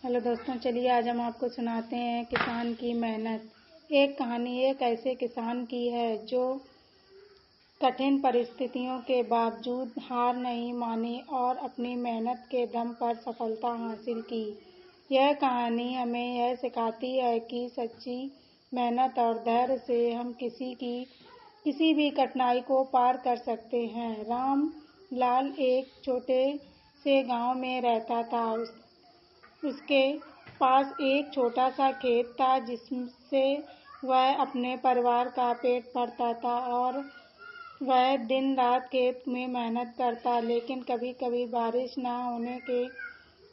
Hello दोस्तों, चलिए आज हम आपको सुनाते हैं किसान की मेहनत। एक कहानी एक ऐसे किसान की है जो कठिन परिस्थितियों के बावजूद हार नहीं मानी और अपनी मेहनत के दम पर सफलता हासिल की। यह कहानी हमें यह सिखाती है कि सच्ची मेहनत और धैर्य से हम किसी भी कठिनाई को पार कर सकते हैं। राम लाल एक छोटे से गांव में रहता था। उसके पास एक छोटा सा खेत था जिससे वह अपने परिवार का पेट भरता था और वह दिन रात खेत में मेहनत करता, लेकिन कभी कभी बारिश न होने के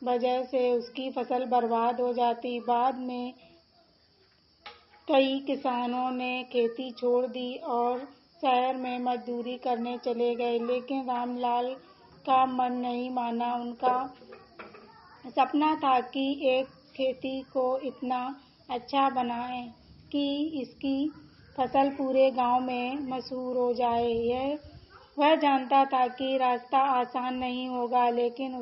वजह से उसकी फसल बर्बाद हो जाती। बाद में कई किसानों ने खेती छोड़ दी और शहर में मजदूरी करने चले गए, लेकिन रामलाल का मन नहीं माना। उनका सपना था कि एक खेती को इतना अच्छा बनाए कि इसकी फसल पूरे गांव में मशहूर हो जाए। वह जानता था कि रास्ता आसान नहीं होगा, लेकिन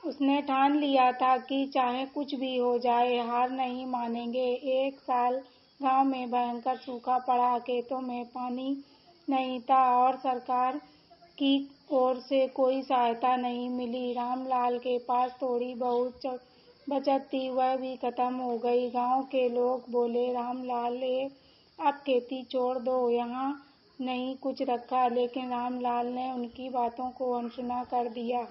उसने ठान लिया था कि चाहे कुछ भी हो जाए, हार नहीं मानेंगे। एक साल गांव में भयंकर सूखा पड़ा, खेतों में पानी नहीं था और सरकार की ओर से कोई सहायता नहीं मिली। रामलाल के पास थोड़ी बहुत बचत थी, वह भी खत्म हो गई। गांव के लोग बोले, रामलाल अब खेती छोड़ दो, यहाँ नहीं कुछ रखा, लेकिन रामलाल ने उनकी बातों को अनसुना कर दिया।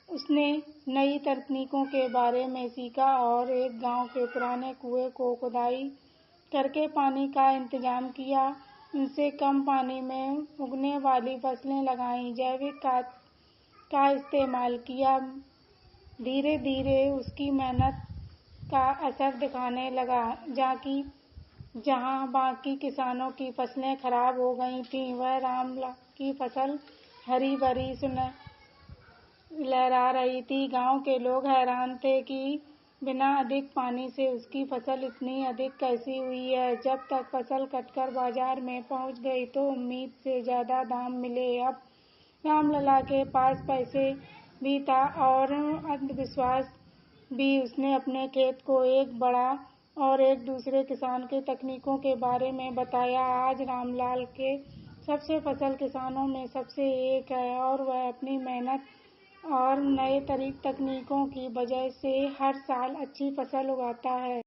उसने नई तकनीकों के बारे में सीखा और एक गांव के पुराने कुएं को खुदाई करके पानी का इंतजाम किया। उनसे कम पानी में उगने वाली फसलें लगाईं, जैविक खाद का इस्तेमाल किया। धीरे धीरे उसकी मेहनत का असर दिखने लगा। जहाँ बाकी किसानों की फसलें खराब हो गई थीं, वह रामलाल की फसल हरी भरी लहरा रही थी। गांव के लोग हैरान थे कि बिना अधिक पानी से उसकी फसल इतनी अधिक कैसी हुई है। जब तक फसल कटकर बाजार में पहुंच गई तो उम्मीद से ज्यादा दाम मिले। अब रामलला के पास पैसे भी था और आत्मविश्वास भी। उसने अपने खेत को एक बड़ा और एक दूसरे किसान के तकनीकों के बारे में बताया। आज रामलाल के सबसे सफल किसानों में सबसे एक है और वह अपनी मेहनत और नए तकनीकों की वजह से हर साल अच्छी फसल उगाता है।